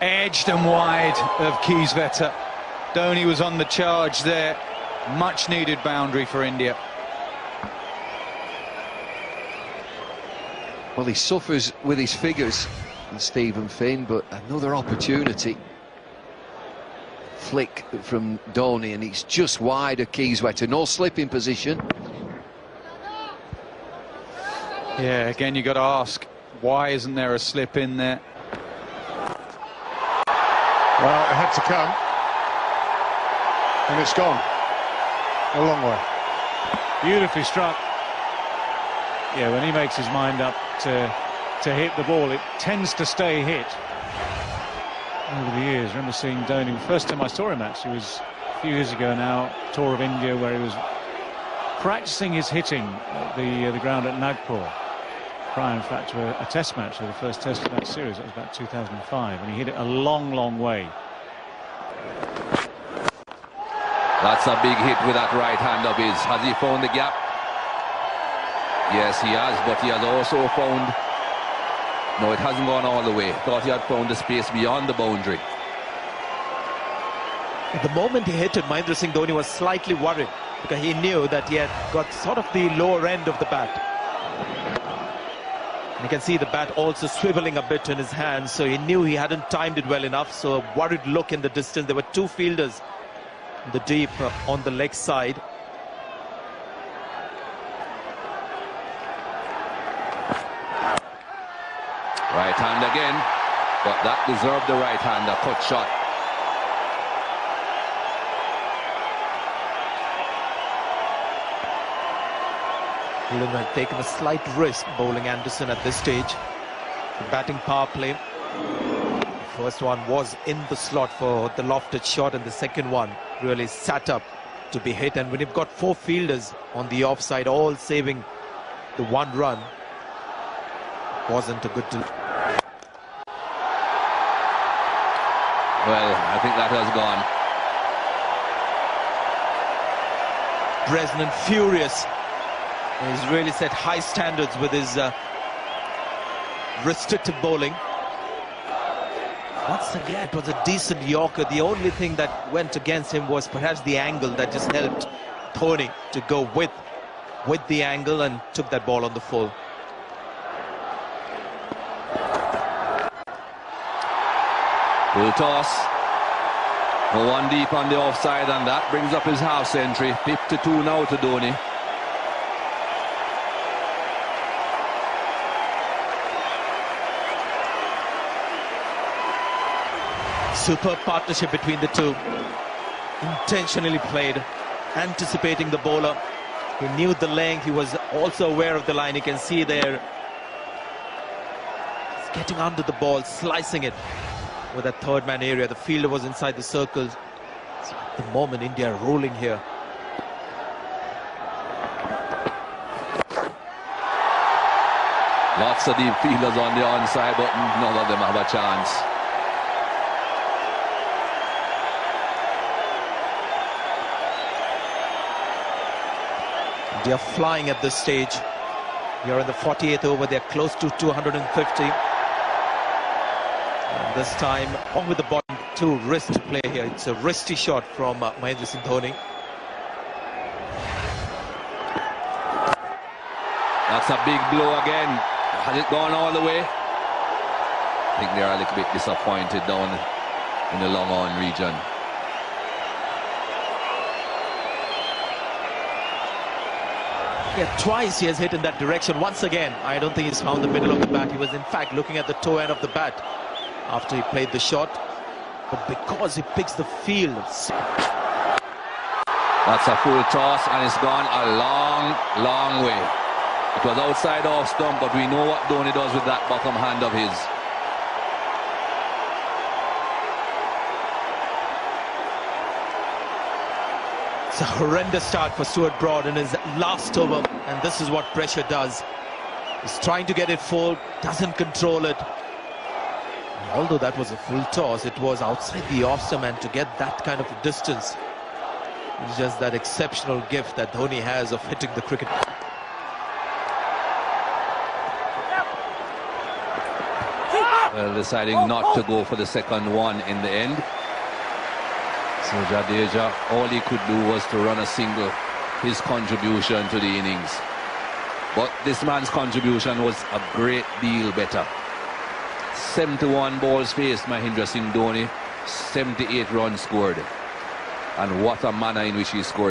Edged and wide of Kieswetter. Dhoni was on the charge there. Much needed boundary for India. Well, he suffers with his figures, Stephen Finn, but another opportunity. Flick from Dhoni, and it's just wide of Kieswetter. No slip in position. Yeah, again, you got to ask, why isn't there a slip in there? Well, it had to come, and it's gone a long way. Beautifully struck. Yeah, when he makes his mind up to hit the ball, it tends to stay hit. Over the years, I remember seeing Dhoni. The first time I saw him, actually, was a few years ago now, tour of India, where he was practicing his hitting at the ground at Nagpur. Prior, in fact, to a test match, the first test of that series. That was about 2005, and he hit it a long, long way. That's a big hit with that right hand of his. Has he found the gap? Yes, he has, but he has also found... No, it hasn't gone all the way. Thought he had found the space beyond the boundary. The moment he hit it, Mahendra Singh Dhoni was slightly worried, because he knew that he had got sort of the lower end of the bat. And you can see the bat also swiveling a bit in his hand, so he knew he hadn't timed it well enough. So a worried look in the distance. There were two fielders in the deep on the leg side. Right hand again, but that deserved the right hand, a cut shot. England had taken a slight risk bowling Anderson at this stage. The batting power play. The first one was in the slot for the lofted shot, and the second one really sat up to be hit. And when you've got four fielders on the offside, all saving the one run, wasn't a good... Well, I think that has gone. Bresnan furious. He's really set high standards with his restricted bowling. Once again, it was a decent Yorker. The only thing that went against him was perhaps the angle that just helped Dhoni to go with the angle and took that ball on the full. Full toss. Go one deep on the offside, and that brings up his half century. 52 now to Dhoni. Superb partnership between the two. Intentionally played, anticipating the bowler. He knew the length, he was also aware of the line. You can see there, he's getting under the ball, slicing it with that third man area. The fielder was inside the circle. So at the moment, India are rolling here. Lots of deep fielders on the onside, but none of them have a chance. They are flying at this stage. You're in the 48th over. They're close to 250. And this time, on with the bottom two, wrist play here. It's a wristy shot from Mahendra Singh Dhoni. That's a big blow again. Has it gone all the way? I think they're a little bit disappointed down in the long on region. Yeah, twice he has hit in that direction. Once again, I don't think he's found the middle of the bat. He was in fact looking at the toe end of the bat after he played the shot. But because he picks the field... That's a full toss, and it's gone a long, long way. It was outside off stump, but we know what Dhoni does with that bottom hand of his. It's a horrendous start for Stuart Broad in his last over, and this is what pressure does. He's trying to get it full, doesn't control it. And although that was a full toss, it was outside the off stump, and to get that kind of a distance, it's just that exceptional gift that Dhoni has of hitting the cricket. deciding not to go for the second one in the end. So Jadeja, all he could do was to run a single, his contribution to the innings. But this man's contribution was a great deal better. 71 balls faced Mahendra Singh Dhoni, 78 runs scored. And what a manner in which he scored.